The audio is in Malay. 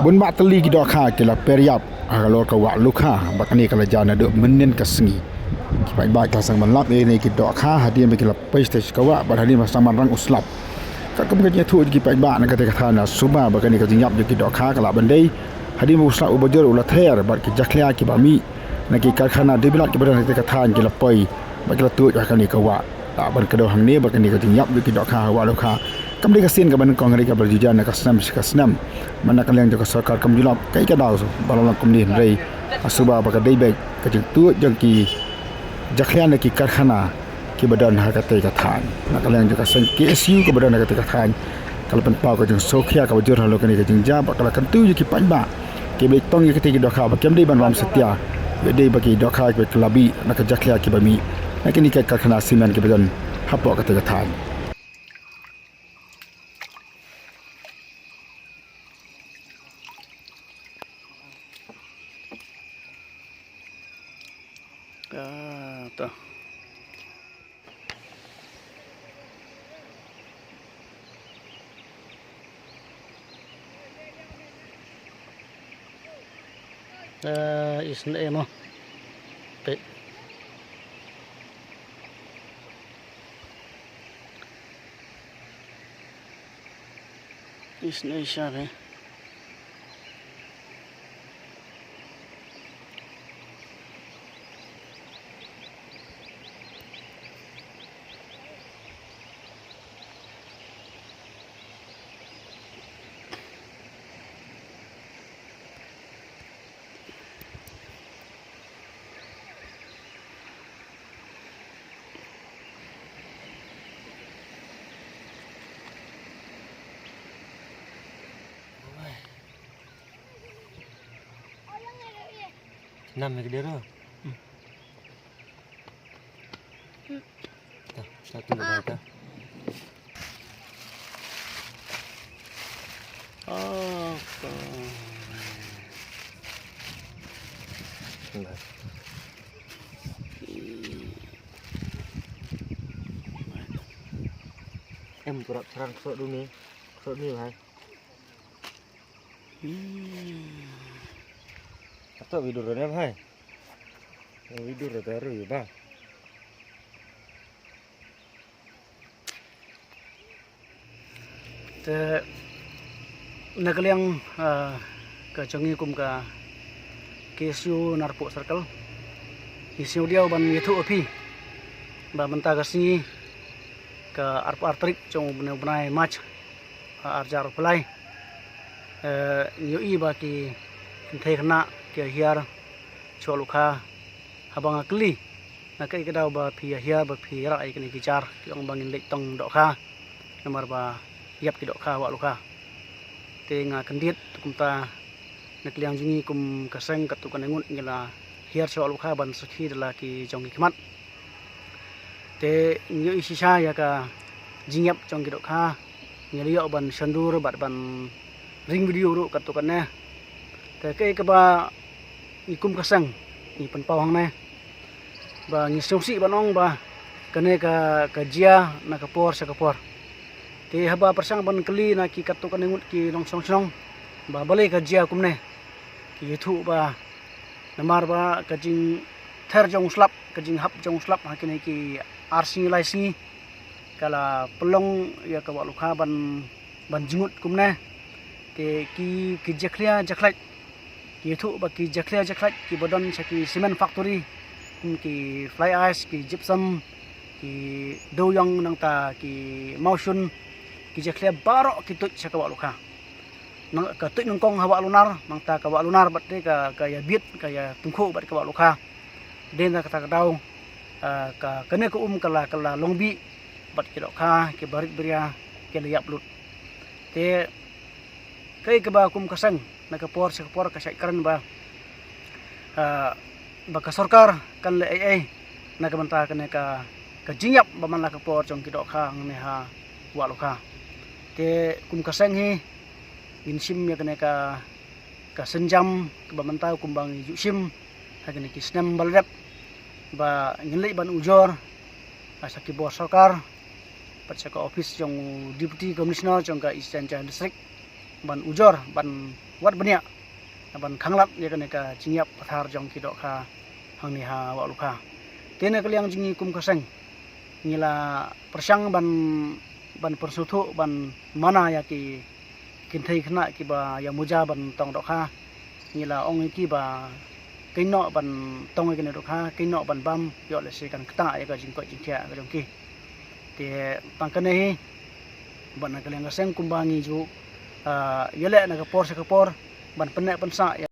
bun mak teli gido kha kila periap kalau ka wa lukha bakani kala jana do menen ka sengi kipai ba ka sang manlap ni gido kha hadian be kila paistage ka wa badani masaman rang uslap ka kemnya thu kipai ba na ka te ka na suba bakani ka jinyap gido kha kala bandai hadi mu uslap ubajur ula ther bat ki jaklia ki ba mi na ki karkhana debilak ki badan te ka than kila pai bakila tu bakani ka wa ban kedo hang ni bakani ka jinyap gido kha wa lukha kami kasin ke mana kongri ke berjujan nak senam mana kalian juga sarkar kemjulap kai ka daw balong kumni rei asuba baka dei baik ka jeng tu jeng ki jakhlian ki karkhana ki badan hakate ka than nak kalian juga sen KSU ke badan hakate ka than kalau penpau ka jeng sokhia ka bajur halo kani ka jeng jab kalau kan tu ki panba ki betong ki kete dokha ba kem dei ban ram setia dei bagi dokha ki kelabi nak jakhlia ki bami nak ni ka karkhana simen ki badan hapok ka te than tuh. Isne mo. Pe. Isne siya. Nam ke dia tu. Tak, satu dah dah. Oh. Em kurang serang sok dulu ni. Sok ni hai. Atau vidur dah hai. Vidur dah taruh ba. Te nakaliang ka changi kum ka KSU Narpok Circle. Isiu dia ban yethu api. Ba menta kasi ka artrik chong benai match arjar pelai. Yoi ba ki thei khna ke hiar cholukha habang akli na kai kedau ba phi hiar ba phi ra ai kini kichar ki ong bangin lek tong dok kha nomor ba yap ki dok kha wa lukha te nga kendit kumta nak liang jingi kum kaseng katukan ngun ngela hiar cholukha ban sukhi dala ki jong ki khmat te nyu isisa ya ka jingyap jong ki dok kha ngeliyo ban sandur bat ban ring video ru katukan ne te kai ka ba ikum kasang ni penpawang ne ba ngisungsi banong ba kene ka jia na kapor sa kapor te haba persang ban keli na ki katukan ngut ki long song ba bale ka jia kum ne ki thu ba namar ba ka jing ther jong slap ka jing hap jong slap ha kene ki arsi lai si kala pelong ya ka wa lukha ban jingut kum ne te ki jakhlia jakhlai ki thu ba ki jakhlia ki bodon ki cement factory ki fly ash ki gypsum ki doyong nang ta ki mausun ki jakhlia barok ki tut sa ka lukha nang ka tut nang kong hawa lunar mang ta ka wa lunar bat de ka ya bit ka ya tungkho bat ka lukha den ka ta daw ka kene ko kala longbi bat ki lukha ki barit beria ki liap lut te kai ka ba kum kasang nakapor sa kapor kasay karan ba baka sarkar kan le ai nakamanta kan ka jingyap ba man nakapor jong kidok kha ne ha wa lukha te kum kasang hi ginsim ya kan ka senjam ba manta kum bang yusim ha kan ki snam balrep ba ngilai ban ujor asa ki bor sarkar pat sa ka office jong deputy commissioner jong ka Eastern District ban ujor ban wat benia ban khanglat ya kan ka jingyap pathar jong ki dok kha hang ni ha wa lukha tena kaliang jingi kum kaseng ngila persang ban persuthu ban mana ya ki kinthei khna ki ba ya muja ban tong dok kha ngila ong ki ba kino ban tong ki ne dok kha kino ban bam yo le se kan kta ya ka jing ko jing thia ka jong ki te pangkane hi ban kaliang kaseng kumbangi ju yele na ka por ban penek pensa